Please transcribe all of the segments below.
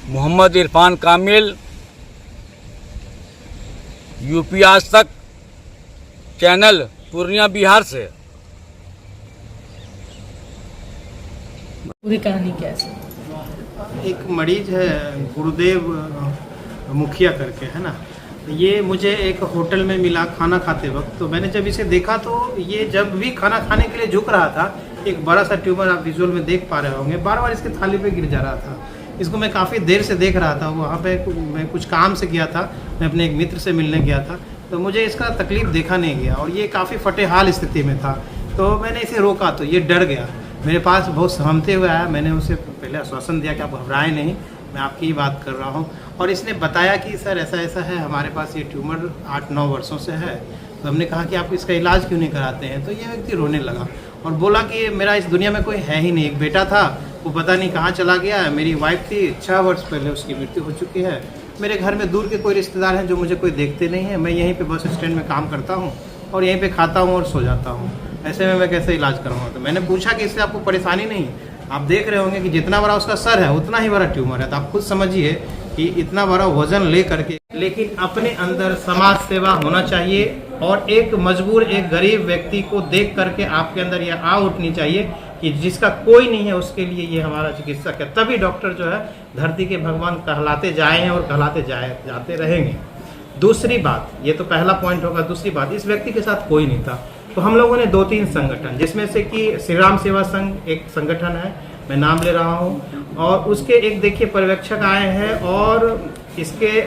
मोहम्मद इरफान कामिल, UP आज तक channel, Purnia, Bihar से। पूरी कहानी क्या है? एक मरीज है गुरुदेव मुखिया करके, है ना। ये मुझे एक होटल में मिला खाना खाते वक्त। तो मैंने जब इसे देखा तो ये जब भी खाना खाने के लिए झुक रहा था, एक बड़ा सा ट्यूमर आप विजुअल में देख पा रहे होंगे, बार बार इसके थाली पे गिर जा रहा था। इसको मैं काफ़ी देर से देख रहा था। वहाँ पे मैं कुछ काम से गया था, मैं अपने एक मित्र से मिलने गया था, तो मुझे इसका तकलीफ देखा नहीं गया और ये काफ़ी फटेहाल स्थिति में था। तो मैंने इसे रोका तो ये डर गया, मेरे पास बहुत सहमते हुए आया। मैंने उसे पहले आश्वासन दिया कि आप घबराएं नहीं, मैं आपकी ही बात कर रहा हूँ। और इसने बताया कि सर ऐसा ऐसा है, हमारे पास ये ट्यूमर 8-9 वर्षों से है। तो हमने कहा कि आप इसका इलाज क्यों नहीं कराते हैं। तो ये व्यक्ति रोने लगा और बोला कि मेरा इस दुनिया में कोई है ही नहीं। एक बेटा था, वो पता नहीं कहाँ चला गया है। मेरी वाइफ थी, 6 वर्ष पहले उसकी मृत्यु हो चुकी है। मेरे घर में दूर के कोई रिश्तेदार हैं जो मुझे कोई देखते नहीं है। मैं यहीं पे बस स्टैंड में काम करता हूँ और यहीं पे खाता हूँ और सो जाता हूँ। ऐसे में मैं कैसे इलाज करूँगा। तो मैंने पूछा कि इससे आपको परेशानी नहीं। आप देख रहे होंगे कि जितना बड़ा उसका सर है उतना ही बड़ा ट्यूमर है। तो आप खुद समझिए कि इतना बड़ा वजन ले करके, लेकिन अपने अंदर समाज सेवा होना चाहिए और एक मजबूर, एक गरीब व्यक्ति को देख करके आपके अंदर यह आ उठनी चाहिए कि जिसका कोई नहीं है उसके लिए ये हमारा चिकित्सक है। तभी डॉक्टर जो है धरती के भगवान कहलाते जाए हैं और कहलाते जाते रहेंगे। दूसरी बात, ये तो पहला पॉइंट होगा। दूसरी बात, इस व्यक्ति के साथ कोई नहीं था। तो हम लोगों ने 2-3 संगठन, जिसमें से कि श्री राम सेवा संघ एक संगठन है, मैं नाम ले रहा हूँ, और उसके एक देखिए पर्यवेक्षक आए हैं और इसके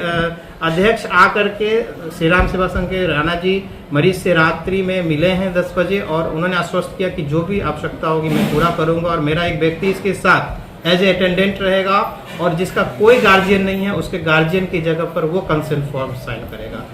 अध्यक्ष आकर के श्री राम सेवा संघ के राणा जी मरीज से रात्रि में मिले हैं 10 बजे और उन्होंने आश्वस्त किया कि जो भी आवश्यकता होगी मैं पूरा करूंगा और मेरा एक व्यक्ति इसके साथ एज ए अटेंडेंट रहेगा और जिसका कोई गार्जियन नहीं है उसके गार्जियन की जगह पर वो कंसेंट फॉर्म साइन करेगा।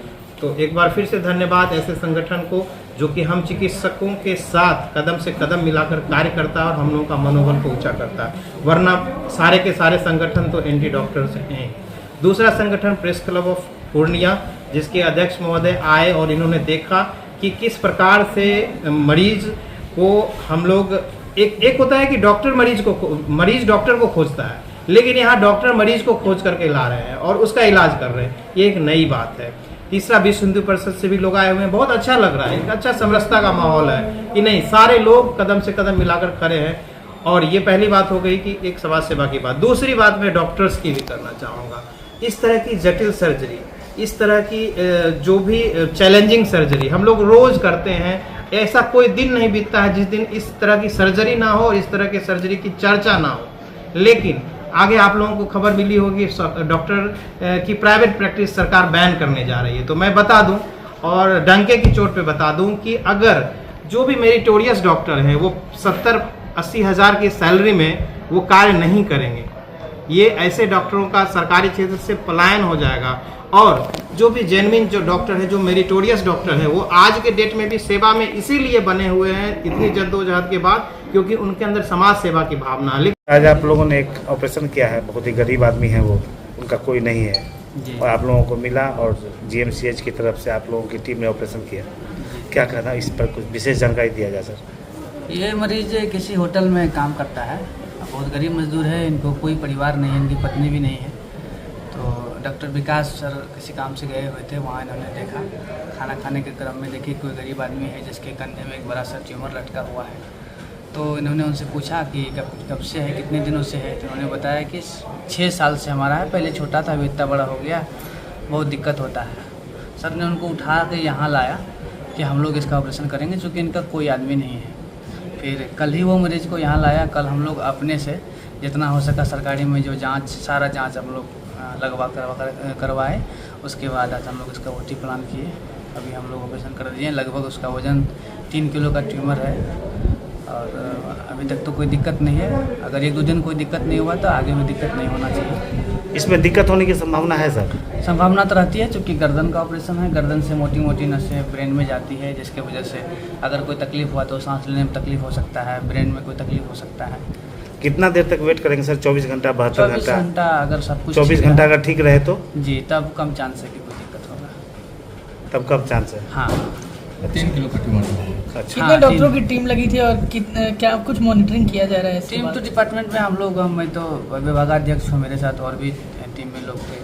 तो एक बार फिर से धन्यवाद ऐसे संगठन को जो कि हम चिकित्सकों के साथ कदम से कदम मिलाकर कार्य करता है और हम लोगों का मनोबल को ऊंचा करता है, वरना सारे के सारे संगठन तो एंटी डॉक्टर्स हैं। दूसरा संगठन प्रेस क्लब ऑफ पूर्णिया, जिसके अध्यक्ष महोदय आए और इन्होंने देखा कि किस प्रकार से मरीज को हम लोग, एक होता है कि मरीज डॉक्टर को खोजता है, लेकिन यहाँ डॉक्टर मरीज को खोज करके ला रहे हैं और उसका इलाज कर रहे हैं। ये एक नई बात है। तीसरा, विश्व हिंदू परिषद से भी लोग आए हुए हैं, बहुत अच्छा लग रहा है, एक अच्छा समरसता का माहौल है कि नहीं, सारे लोग कदम से कदम मिलाकर खड़े हैं। और ये पहली बात हो गई कि एक समाज सेवा की बात। दूसरी बात मैं डॉक्टर्स की भी करना चाहूँगा। इस तरह की जटिल सर्जरी, इस तरह की जो भी चैलेंजिंग सर्जरी हम लोग रोज करते हैं, ऐसा कोई दिन नहीं बीतता है जिस दिन इस तरह की सर्जरी ना हो और इस तरह की सर्जरी की चर्चा ना हो। लेकिन आगे आप लोगों को खबर मिली होगी डॉक्टर की प्राइवेट प्रैक्टिस सरकार बैन करने जा रही है। तो मैं बता दूं और डंके की चोट पे बता दूं कि अगर जो भी मेरिटोरियस डॉक्टर हैं वो 70-80 हज़ार की सैलरी में वो कार्य नहीं करेंगे, ये ऐसे डॉक्टरों का सरकारी क्षेत्र से पलायन हो जाएगा। और जो भी जेन्युइन जो डॉक्टर है, जो मेरिटोरियस डॉक्टर है, वो आज के डेट में भी सेवा में इसीलिए बने हुए हैं इतनी जद्दोजहद के बाद, क्योंकि उनके अंदर समाज सेवा की भावना है। आज आप लोगों ने एक ऑपरेशन किया है, बहुत ही गरीब आदमी है वो, उनका कोई नहीं है और आप लोगों को मिला और GMCH की तरफ से आप लोगों की टीम ने ऑपरेशन किया। क्या कहना, इस पर कुछ विशेष जानकारी दिया जाए सर। ये मरीज किसी होटल में काम करता है, बहुत गरीब मजदूर है, इनको कोई परिवार नहीं है, इनकी पत्नी भी नहीं है। तो डॉक्टर विकास सर किसी काम से गए हुए थे, वहाँ इन्होंने देखा, खाना खाने के क्रम में देखिए कोई गरीब आदमी है जिसके कंधे में एक बड़ा सा ट्यूमर लटका हुआ है। तो इन्होंने उनसे पूछा कि कब से है, कितने दिनों से है। तो उन्होंने बताया कि 6 साल से हमारा है, पहले छोटा था, अभी इतना बड़ा हो गया, बहुत दिक्कत होता है। सर ने उनको उठा के यहाँ लाया कि हम लोग इसका ऑपरेशन करेंगे, चूँकि इनका कोई आदमी नहीं है। फिर कल ही वो मरीज को यहाँ लाया। कल हम लोग अपने से जितना हो सका सरकारी में जो जांच, सारा जांच हम लोग करवाए। उसके बाद आज हम लोग इसका OT प्लान किए, अभी हम लोग ऑपरेशन कर दिए। लगभग उसका वज़न 3 किलो का ट्यूमर है और अभी तक तो कोई दिक्कत नहीं है। अगर 1-2 दिन कोई दिक्कत नहीं हुआ तो आगे में दिक्कत नहीं होना चाहिए। इसमें दिक्कत होने की संभावना है सर? संभावना तो रहती है, क्योंकि गर्दन का ऑपरेशन है, गर्दन से मोटी मोटी नसें ब्रेन में जाती है, जिसके वजह से अगर कोई तकलीफ हुआ तो सांस लेने में तकलीफ हो सकता है, ब्रेन में कोई तकलीफ हो सकता है। कितना देर तक वेट करेंगे सर? 24 घंटा, 72 24 घंटा अगर सब कुछ 24 घंटा अगर ठीक रहे तो जी, तब कम चांस है कि कोई दिक्कत होगा। तब कब चांस है? हाँ, 3 किलो का ट्यूमर। अच्छा, कितने डॉक्टरों की टीम लगी थी और क्या कुछ मॉनिटरिंग किया जा रहा है? टीम तो डिपार्टमेंट में हम लोग, मैं तो विभागाध्यक्ष हूँ, मेरे साथ और भी में लोग थे,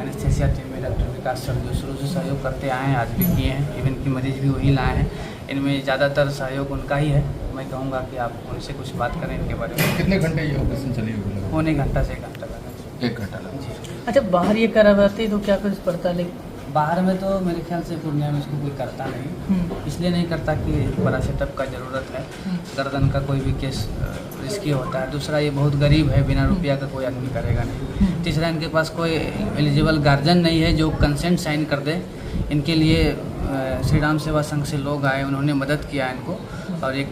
एनेस्थेसिया टीम में डॉक्टर विकास सर जो शुरू से सहयोग करते आए हैं, आज भी किए हैं, इवन की मरीज भी वही लाए हैं। इनमें ज़्यादातर सहयोग उनका ही है। मैं कहूँगा कि आप उनसे कुछ बात करें इनके बारे में। कितने घंटे ये ऑपरेशन चली होगी? पौने घंटा से 1 घंटा लगा। 1 घंटा लगा। जी। अच्छा, बाहर ये करवाते तो क्या कुछ पड़ता, लेकिन बाहर में तो मेरे ख्याल से पूर्णिया में इसको कोई करता नहीं, इसलिए नहीं करता कि बड़ा सेटअप का ज़रूरत है, गर्दन का कोई भी केस रिस्की होता है। दूसरा, ये बहुत गरीब है, बिना रुपया का कोई आदमी करेगा नहीं। तीसरा, इनके पास कोई एलिजिबल गार्जियन नहीं है जो कंसेंट साइन कर दे। इनके लिए श्री राम सेवा संघ से लोग आए, उन्होंने मदद किया इनको, और एक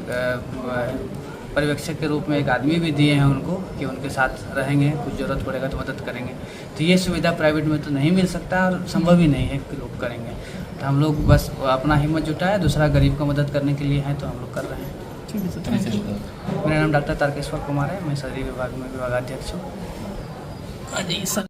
पर्यवेक्षक के रूप में एक आदमी भी दिए हैं उनको कि उनके साथ रहेंगे, कुछ ज़रूरत पड़ेगा तो मदद करेंगे। तो ये सुविधा प्राइवेट में तो नहीं मिल सकता और संभव ही नहीं है कि लोग करेंगे। तो हम लोग बस अपना हिम्मत जुटाए, दूसरा गरीब को मदद करने के लिए है, तो हम लोग कर रहे हैं। ठीक है सर, थैंक यू। मेरा नाम डॉक्टर तारकेश्वर कुमार है, मैं शहरी विभाग में विभागाध्यक्ष हूँ। जी सर।